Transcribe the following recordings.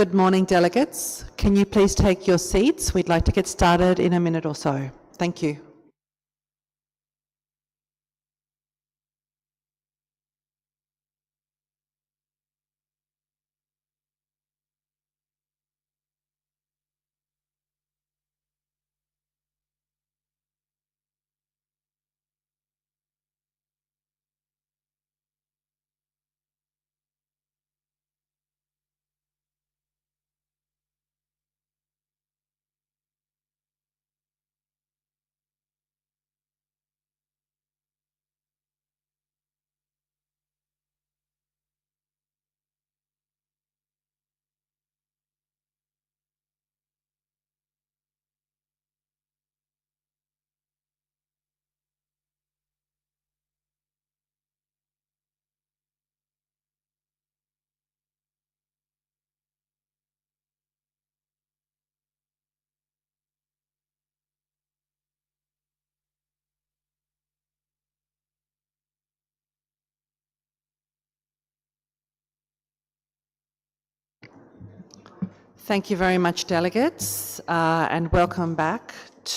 Good morning, delegates. Can you please take your seats? We'd like to get started in a minute or so. Thank you. Thank you very much, delegates, and welcome back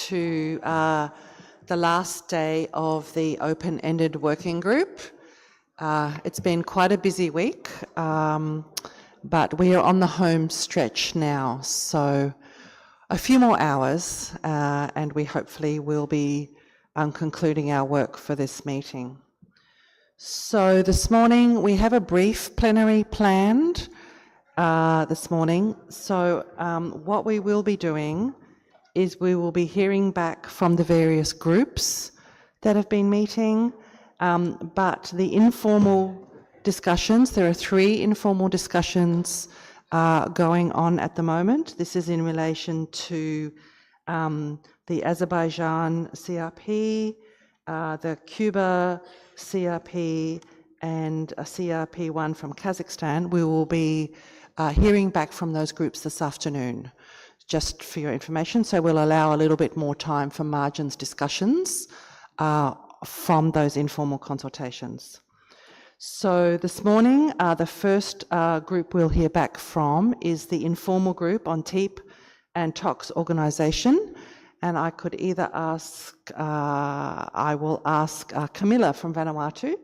to the last day of the open-ended working group. It's been quite a busy week, but we are on the home stretch now, so a few more hours and we hopefully will be concluding our work for this meeting. So this morning we have a brief plenary planned this morning. So what we will be doing is we will be hearing back from the various groups that have been meeting, but the informal discussions, there are 3 informal discussions going on at the moment. This is in relation to the Azerbaijan CRP, the Cuba CRP, and a CRP1 from Kazakhstan. We will be hearing back from those groups this afternoon, just for your information. So we'll allow a little bit more time for margins discussions from those informal consultations. So this morning, the first group we'll hear back from is the informal group on TEEP and TOX organisation. And I could either ask, I will ask Camilla from Vanuatu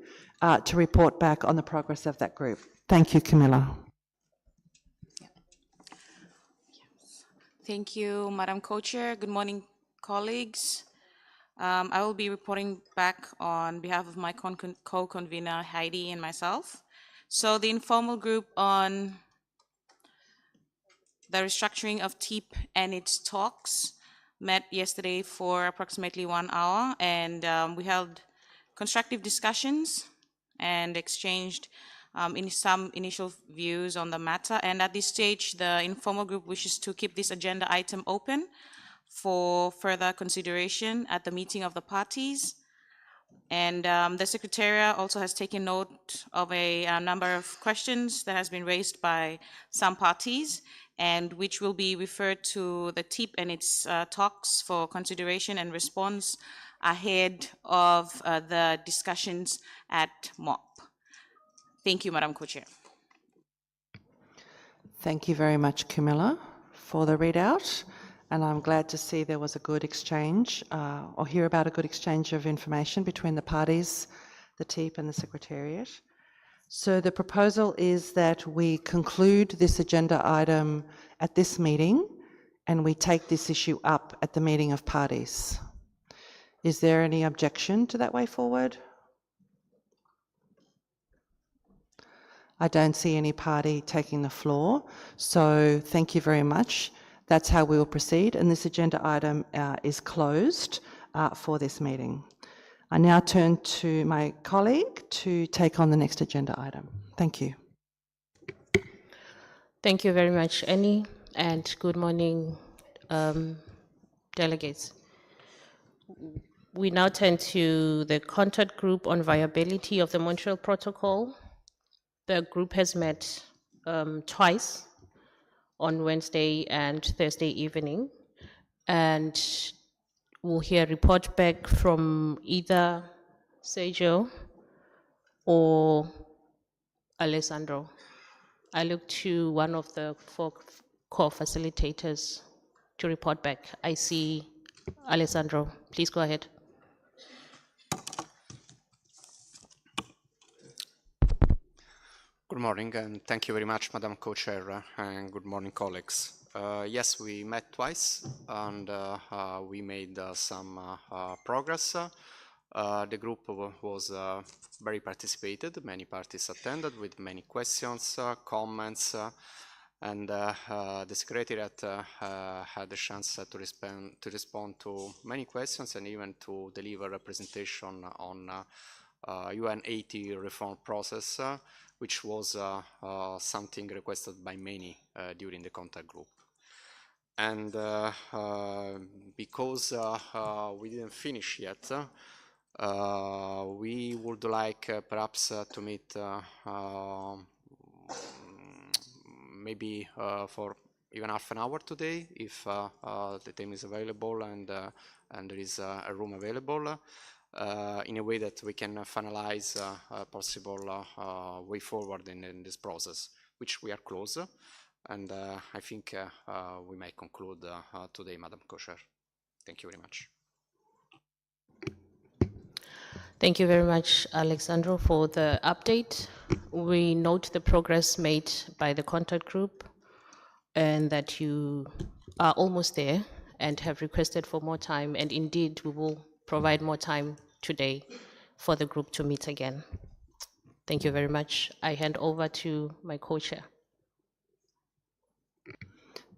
to report back on the progress of that group. Thank you, Camilla. Thank you, Madam Co-Chair. Good morning, colleagues. I will be reporting back on behalf of my co-convener Heidi and myself. So the informal group on the restructuring of TEEP and its talks met yesterday for approximately 1 hour, and we held constructive discussions and exchanged in some initial views on the matter. And at this stage, the informal group wishes to keep this agenda item open for further consideration at the meeting of the parties. And the Secretariat also has taken note of a number of questions that has been raised by some parties, and which will be referred to the TEEP and its talks for consideration and response ahead of the discussions at MOP. Thank you, Madam Co-Chair. Thank you very much, Camilla, for the readout. And I'm glad to see there was a good exchange, or hear about a good exchange of information between the parties, the TEEP and the Secretariat. So the proposal is that we conclude this agenda item at this meeting and we take this issue up at the meeting of parties. Is there any objection to that way forward? I don't see any party taking the floor, so thank you very much. That's how we will proceed, and this agenda item is closed for this meeting. I now turn to my colleague to take on the next agenda item. Thank you. Thank you very much, Annie, and good morning, delegates. We now turn to the contact group on viability of the Montreal Protocol. The group has met twice, on Wednesday and Thursday evening, and we'll hear a report back from either Sergio or Alessandro. I look to one of the four core facilitators to report back. I see Alessandro. Please go ahead. Good morning, and thank you very much, Madam Co-Chair, and good morning, colleagues. Yes, we met twice, and we made some progress. The group was very participated. Many parties attended with many questions, comments, and the Secretariat had the chance to respond to many questions and even to deliver a presentation on UN 80 reform process, which was something requested by many during the contact group. And because we didn't finish yet, we would like perhaps to meet maybe for even half an hour today, if the time is available and there is a room available, in a way that we can finalize a possible way forward in this process, which we are close. And I think we may conclude today, Madam Co-Chair. Thank you very much. Thank you very much, Alexandro, for the update. We note the progress made by the contact group and that you are almost there and have requested for more time. And indeed, we will provide more time today for the group to meet again. Thank you very much. I hand over to my co-chair.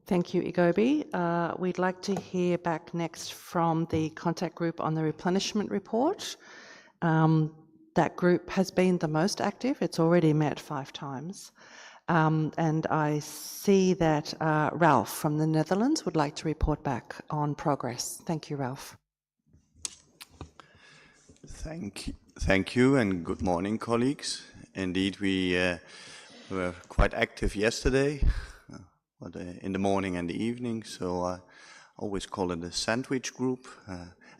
Thank you, Igobi. We'd like to hear back next from the contact group on the replenishment report. That group has been the most active. It's already met 5 times. And I see that Ralph from the Netherlands would like to report back on progress. Thank you, Ralph. Thank you, and good morning, colleagues. Indeed, we were quite active yesterday, in the morning and the evening, so I always call it a sandwich group.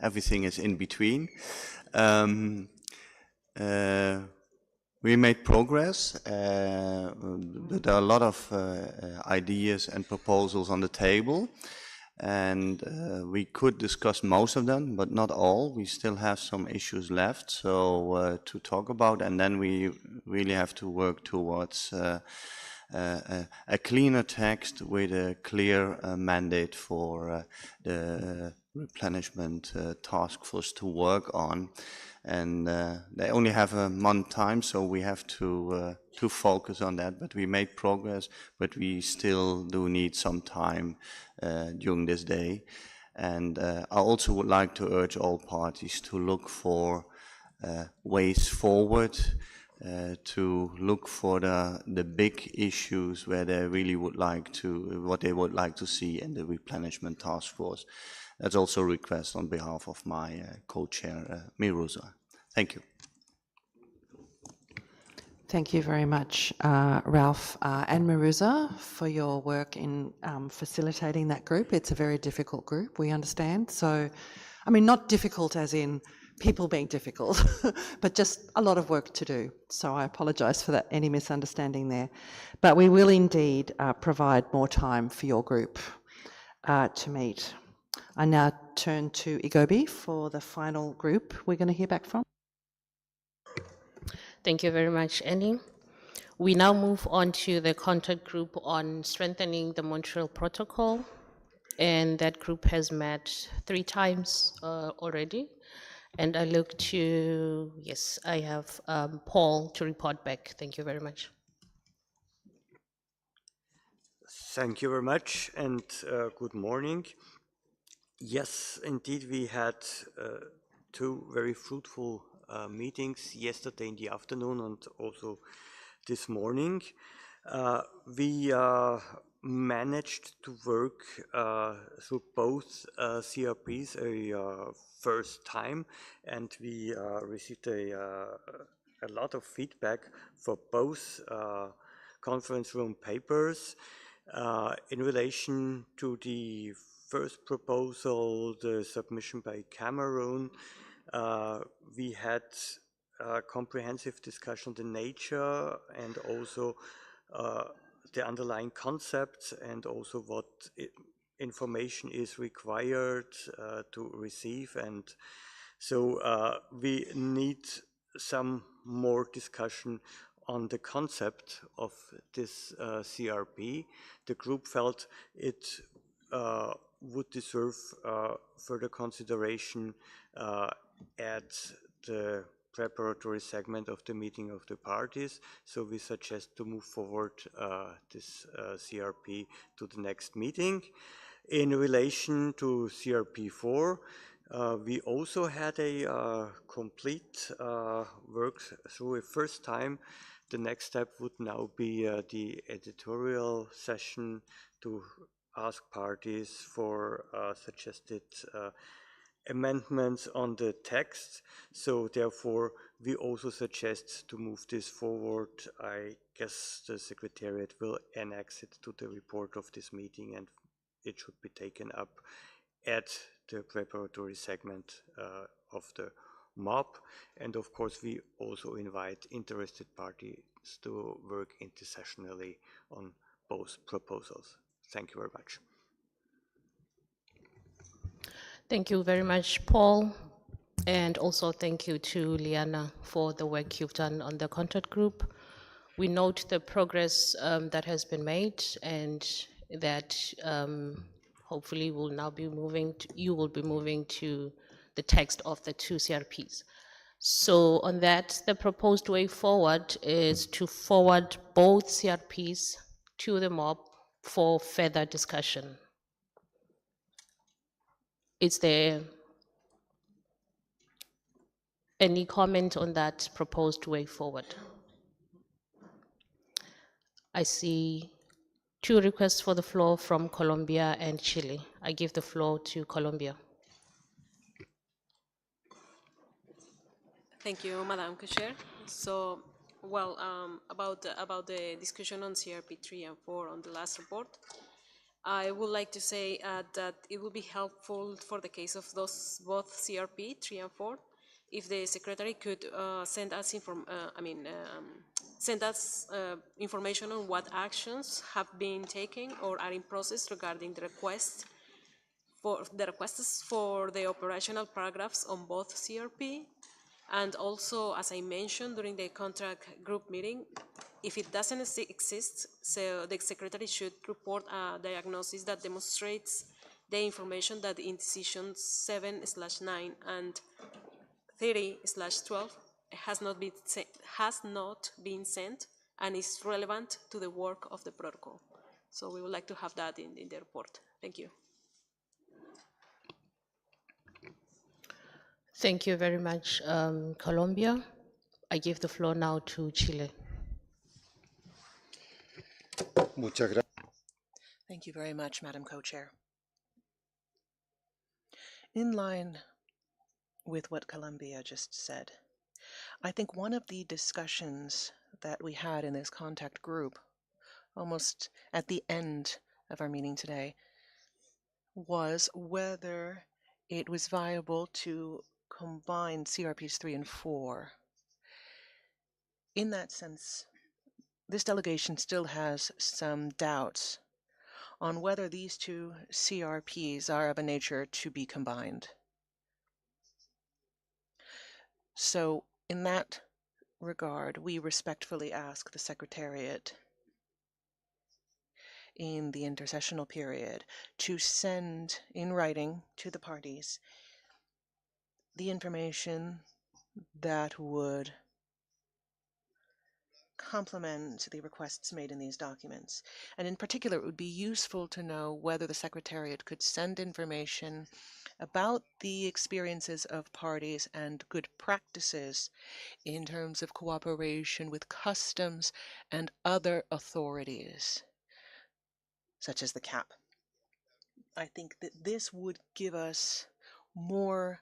Everything is in between. We made progress, but there are a lot of ideas and proposals on the table, and we could discuss most of them, but not all. We still have some issues left to talk about, and then we really have to work towards a cleaner text with a clear mandate for the replenishment task force to work on. And they only have a month time, so we have to focus on that. But we made progress, but we still do need some time during this day. And I also would like to urge all parties to look for ways forward, to look for the big issues where they really would like to, what they would like to see in the replenishment task force. That's also a request on behalf of my co-chair, Miruza. Thank you. Thank you very much, Ralph and Miruza, for your work in facilitating that group. It's a very difficult group, we understand. So, I mean, not difficult as in people being difficult, but just a lot of work to do. So I apologise for that, any misunderstanding there. But we will indeed provide more time for your group to meet. I now turn to Igobi for the final group we're going to hear back from. Thank you very much, Annie. We now move on to the contact group on strengthening the Montreal Protocol, and that group has met 3 times already. And I look to, yes, I have Paul to report back. Thank you very much. Thank you very much, and good morning. Yes, indeed, we had 2 very fruitful meetings yesterday in the afternoon and also this morning. We managed to work through both CRPs a first time, and we received a lot of feedback for both conference room papers. In relation to the first proposal, the submission by Cameroon, we had a comprehensive discussion on the nature and also uh, the underlying concepts and also what information is required to receive. And so we need some more discussion on the concept of this CRP. The group felt it would deserve further consideration at the preparatory segment of the meeting of the parties. So we suggest to move forward this CRP to the next meeting. In relation to CRP4, we also had a complete work through a first time. The next step would now be the editorial session to ask parties for suggested amendments on the text. So therefore, we also suggest to move this forward. I guess the Secretariat will annex it to the report of this meeting, and it should be taken up at the preparatory segment of the MOB. And of course, we also invite interested parties to work intercessionally on both proposals. Thank you very much. Thank you very much, Paul. And also thank you to Liana for the work you've done on the contact group. We note the progress that has been made, and that hopefully will now be moving you will be moving to the text of the two CRPs. So on that, the proposed way forward is to forward both CRPs to the MOB for further discussion. Is there any comment on that proposed way forward? I see two requests for the floor from Colombia and Chile. I give the floor to Colombia. Thank you, Madam Co-Chair. So, well, about the discussion on CRP 3 and 4 on the last report, I would like to say that it would be helpful for the case of those both CRP 3 and 4 if the Secretary could send us information on what actions have been taken or are in process regarding the requests for the operational paragraphs on both CRP. And also, as I mentioned during the contract group meeting, if it doesn't exist, so the Secretary should report a diagnosis that demonstrates the information that in decisions 7/9 and 30/12 has not been sent and is relevant to the work of the protocol. So we would like to have that in the report. Thank you. Thank you very much, Colombia. I give the floor now to Chile. Thank you very much, Madam Co-Chair. In line with what Colombia just said, I think one of the discussions that we had in this contact group, almost at the end of our meeting today, was whether it was viable to combine CRPs 3 and 4. In that sense, this delegation still has some doubts on whether these two CRPs are of a nature to be combined. So in that regard, we respectfully ask the Secretariat in the intercessional period to send in writing to the parties the information that would complement the requests made in these documents. And in particular, it would be useful to know whether the Secretariat could send information about the experiences of parties and good practices in terms of cooperation with customs and other authorities, such as the CAP. I think that this would give us more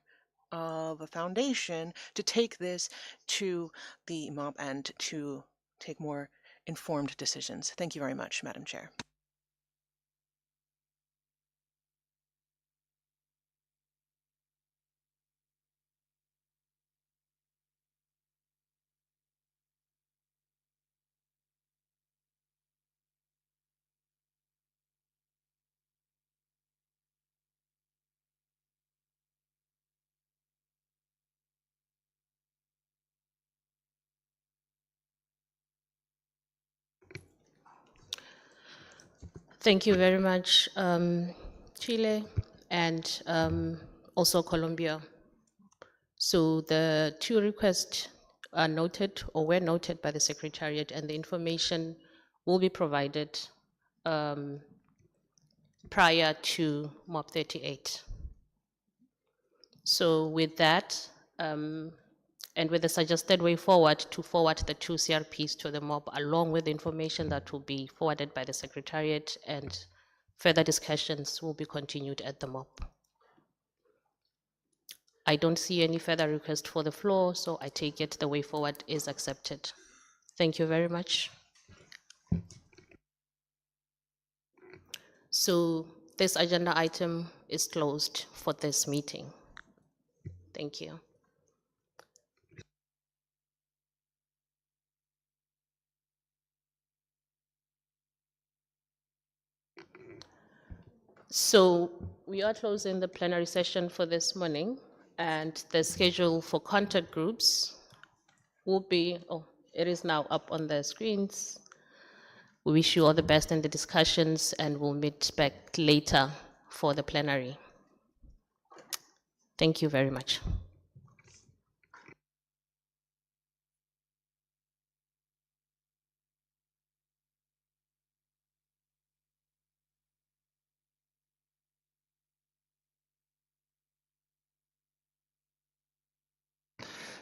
of a foundation to take this to the MOB and to take more informed decisions. Thank you very much, Madam Chair. Thank you very much, Chile, and also Colombia. So the two requests are noted or were noted by the Secretariat, and the information will be provided prior to MOP 38. So with that, and with the suggested way forward to forward the two CRPs to the MOP along with the information that will be forwarded by the Secretariat, and further discussions will be continued at the MOP. I don't see any further request for the floor, so I take it the way forward is accepted. Thank you very much. So this agenda item is closed for this meeting. Thank you. So we are closing the plenary session for this morning, and the schedule for contact groups will be, it is now up on the screens. We wish you all the best in the discussions, and we'll meet back later for the plenary. Thank you very much.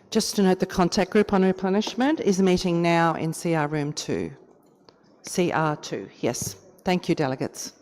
Just to note, the contact group on replenishment is meeting now in CR room 2. CR2, yes. Thank you, delegates.